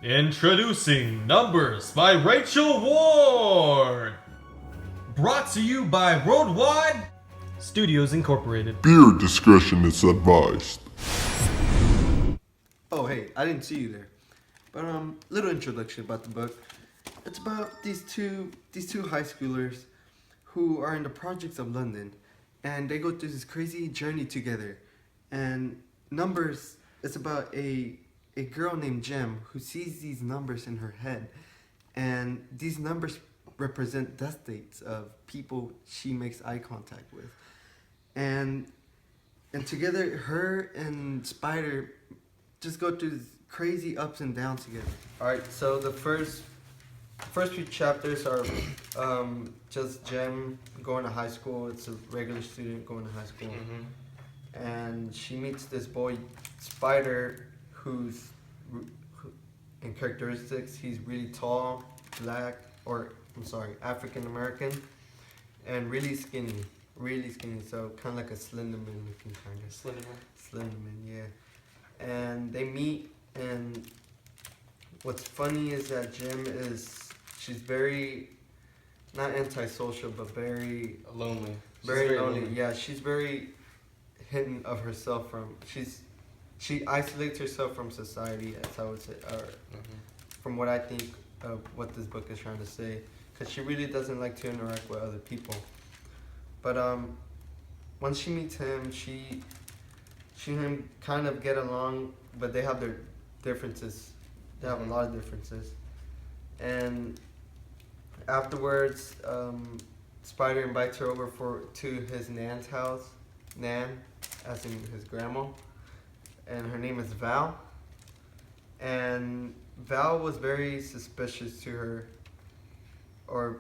Introducing Numbers by Rachel Ward. Brought to you by Worldwide Studios Incorporated. Viewer discretion is advised. Oh, hey, I didn't see you there. But little introduction about the book. It's about these two high schoolers who are in the projects of London, and they go through this crazy journey together. And Numbers, it's about a girl named Jem who sees these numbers in her head, and these numbers represent death dates of people she makes eye contact with, and together her and Spider just go through this crazy ups and downs together. All right, so the first few chapters are just Jem going to high school. It's a regular student going to high school, and she meets this boy Spider, who's in characteristics he's really tall, black, or I'm sorry, African American, and really skinny. So kind of like a Slenderman looking kind of. Slenderman, yeah. And they meet, and what's funny is that she's very, not antisocial, but very Lonely. very lonely. Yeah, she's very hidden of herself she isolates herself from society, as I would say, or from what I think of what this book is trying to say, because she really doesn't like to interact with other people. But once she meets him, she and him kind of get along, but they have their differences. They have a lot of differences. And afterwards, Spider invites her over to his Nan's house. Nan, as in his grandma. And her name is Val. And Val was very suspicious to her, or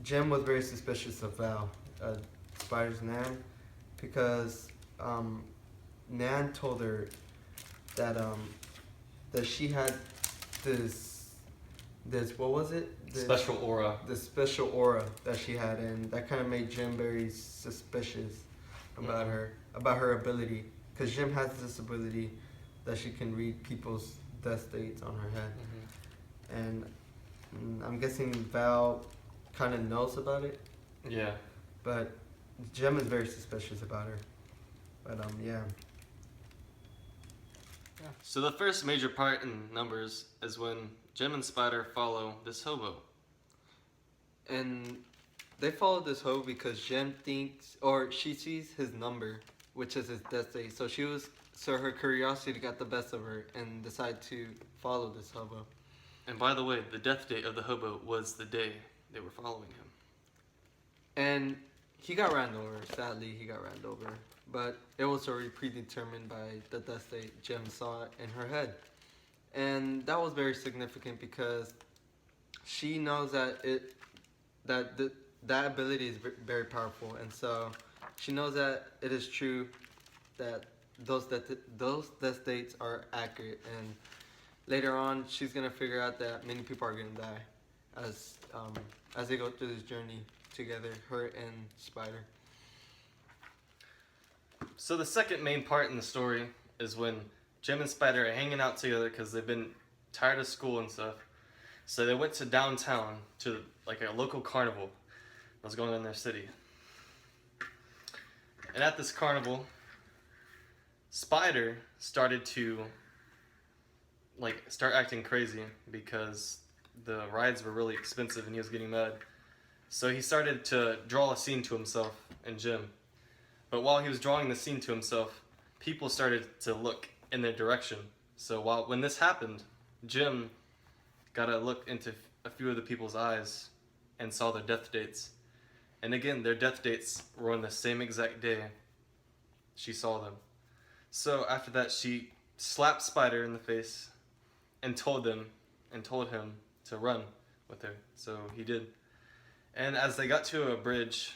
Jem was very suspicious of Val, Spider's Nan, because Nan told her that that she had this what was it? Special aura. The special aura that she had, and that kind of made Jem very suspicious about her ability, because Jem has this ability that she can read people's death dates on her head, and I'm guessing Val kind of knows about it. Yeah. But Jem is very suspicious about her. But yeah. So the first major part in Numbers is when Jem and Spider follow this hobo. And they follow this hoe because Jem thinks, or she sees his number, which is his death date. So her curiosity got the best of her and decided to follow this hobo. And by the way, the death date of the hobo was the day they were following him. And he got ran over. Sadly, he got ran over. But it was already predetermined by the death date Jem saw in her head. And that was very significant because she knows that that ability is very powerful. And so she knows that it is true that those death dates are accurate. And later on, she's going to figure out that many people are going to die as they go through this journey together, her and Spider. So the second main part in the story is when Jem and Spider are hanging out together because they've been tired of school and stuff. So they went to downtown to like a local carnival that was going on in their city. And at this carnival, Spider started to start acting crazy because the rides were really expensive and he was getting mad. So he started to draw a scene to himself and Jem. But while he was drawing the scene to himself, people started to look in their direction. So when this happened, Jem got a look into a few of the people's eyes and saw their death dates. And again, their death dates were on the same exact day she saw them. So after that, she slapped Spider in the face and told him to run with her. So he did. And as they got to a bridge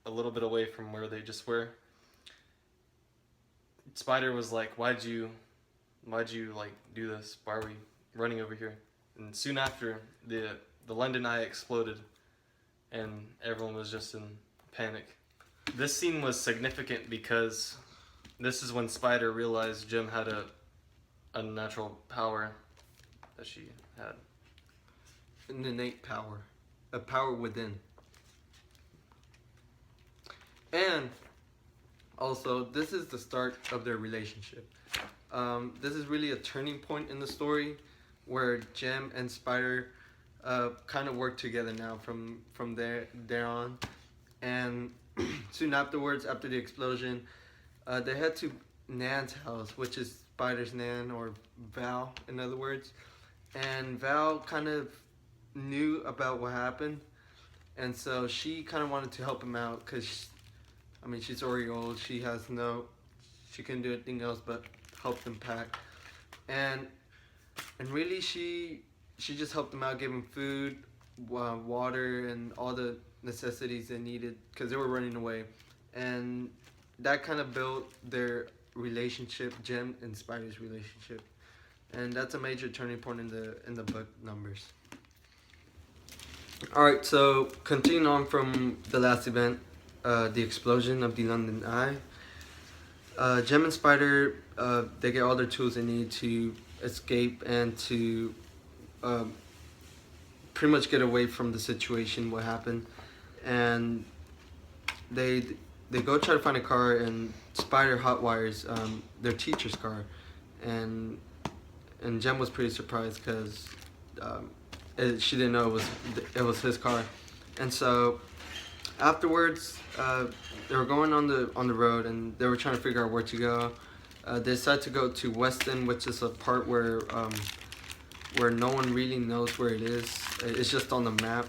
a little bit away from where they just were, Spider was like, why'd you do this? Why are we running over here? And soon after, the London Eye exploded and everyone was just in panic. This scene was significant because this is when Spider realized Jem had a unnatural power that she had. An innate power, a power within. And also, this is the start of their relationship. This is really a turning point in the story where Jem and Spider kind of work together now from there on. And soon afterwards, after the explosion, they head to Nan's house, which is Spider's Nan, or Val, in other words. And Val kind of knew about what happened, and so she kind of wanted to help him out because, I mean, she's already old. She couldn't do anything else but help them pack, and really she just helped him out, gave him food, water, and all the necessities they needed because they were running away, and that kind of built their relationship, Jem and Spider's relationship, and that's a major turning point in the book Numbers. All right, so continuing on from the last event, the explosion of the London Eye. Jem and Spider, they get all their tools they need to escape and to pretty much get away from the situation, what happened, and they go try to find a car, and Spider hotwires their teacher's car, and Jem was pretty surprised because she didn't know it was his car, and so afterwards they were going on the road and they were trying to figure out where to go. They decided to go to Weston, which is a part where no one really knows where it is. It's just on the map,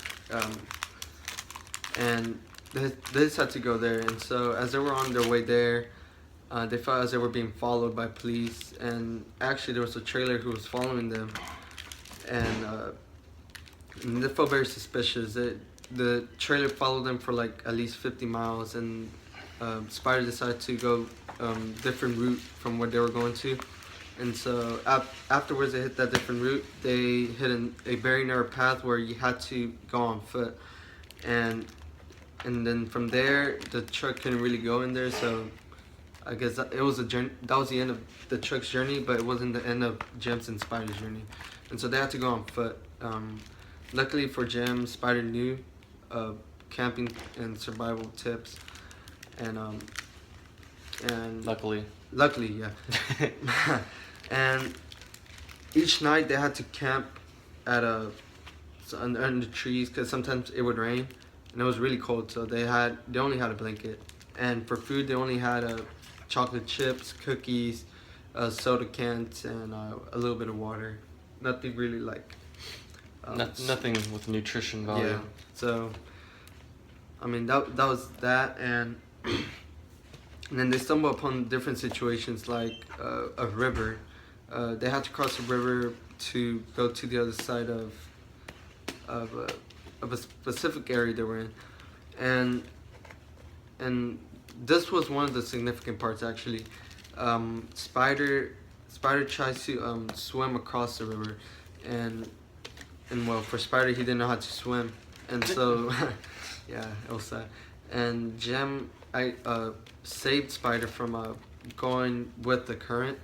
and they decided to go there. And so as they were on their way there, they felt as they were being followed by police, and actually there was a trailer who was following them, and they felt very suspicious. The trailer followed them for like at least 50 miles, and Spider decided to go different route from where they were going to. And so afterwards they hit that different route, they hit a very narrow path where you had to go on foot. And then from there, the truck couldn't really go in there, so I guess that was the end of the truck's journey, but it wasn't the end of Jem's and Spider's journey. And so they had to go on foot. Luckily for Jem, Spider knew camping and survival tips, and Luckily, yeah. And each night they had to camp at under the trees because sometimes it would rain and it was really cold, so they only had a blanket, and for food they only had chocolate chips, cookies, soda cans, and a little bit of water. Nothing really like nothing with nutrition value. yeah. So I mean that was that, and then they stumble upon different situations like a river. They had to cross a river to go to the other side of a specific area they were in, and this was one of the significant parts actually. Spider tries to swim across the river, and well, for Spider, he didn't know how to swim, and so yeah, it was sad. And Jem saved Spider from going with the current.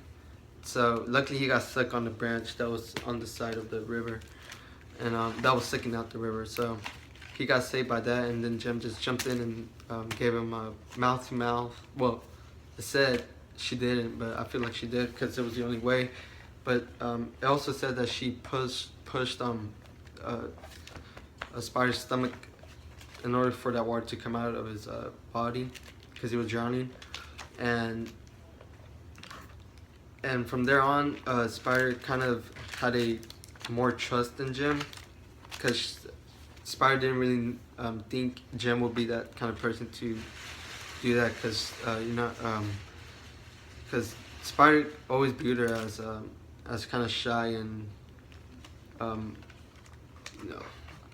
So luckily he got stuck on the branch that was on the side of the river, and that was sticking out the river. So he got saved by that, and then Jem just jumped in and gave him a mouth to mouth. Well, it said she didn't, but I feel like she did because it was the only way. But it also said that she pushed a Spider's stomach in order for that water to come out of his body because he was drowning, and from there on, Spider kind of had a more trust in Jem because Spider didn't really think Jem would be that kind of person to do that because because Spider always viewed her as kind of shy and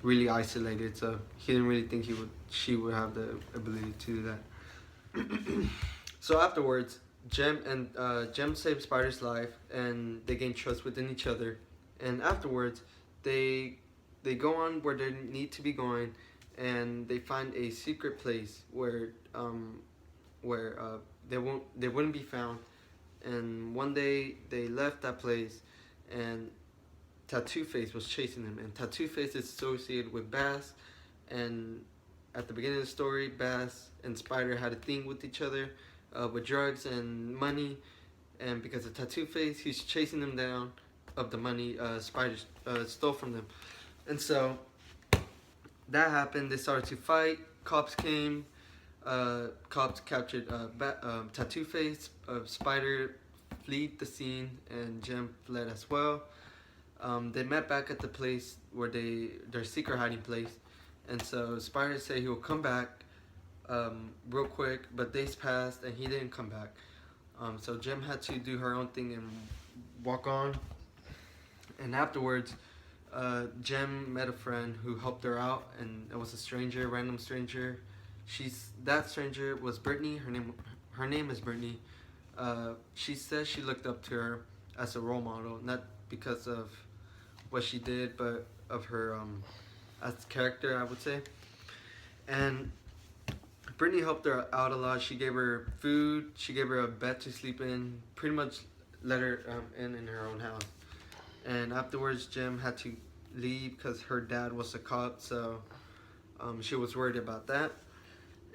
really isolated, so he didn't really think she would have the ability to do that. So afterwards, Jem saved Spider's life, and they gain trust within each other. And afterwards, they go on where they need to be going, and they find a secret place where they wouldn't be found. And one day they left that place, and Tattoo Face was chasing him, and Tattoo Face is associated with Bass. And at the beginning of the story, Bass and Spider had a thing with each other, with drugs and money. And because of Tattoo Face, he's chasing them down of the money Spider stole from them. And so that happened. They started to fight. Cops came. Cops captured Tattoo Face. Spider fled the scene, and Jim fled as well. They met back at the place where their secret hiding place, and so Spider said he will come back real quick, but days passed and he didn't come back. So Jim had to do her own thing and walk on. And afterwards, Jem met a friend who helped her out, and it was a stranger, random stranger. That stranger was Brittany. Her name is Brittany. She says she looked up to her as a role model, not because of what she did, but of her as character, I would say. And Brittany helped her out a lot. She gave her food. She gave her a bed to sleep in. Pretty much let her in her own house. And afterwards, Jim had to leave because her dad was a cop, so she was worried about that.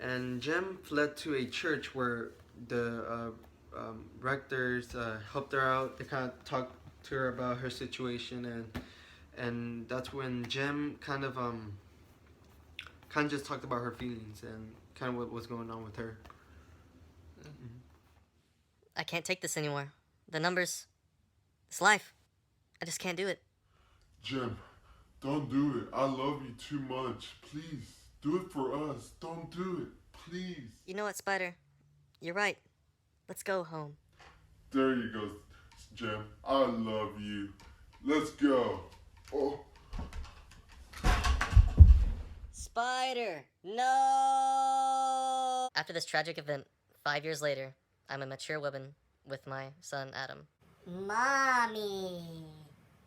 And Jim fled to a church where the rectors helped her out. They kind of talked to her about her situation, and that's when Jim kind of just talked about her feelings and kind of what was going on with her. I can't take this anymore. The numbers, it's life. I just can't do it. Jim, don't do it. I love you too much. Please, do it for us. Don't do it. Please. You know what, Spider? You're right. Let's go home. There you go, Jim. I love you. Let's go. Oh. Spider, no! After this tragic event, 5 years later, I'm a mature woman with my son, Adam. Mommy.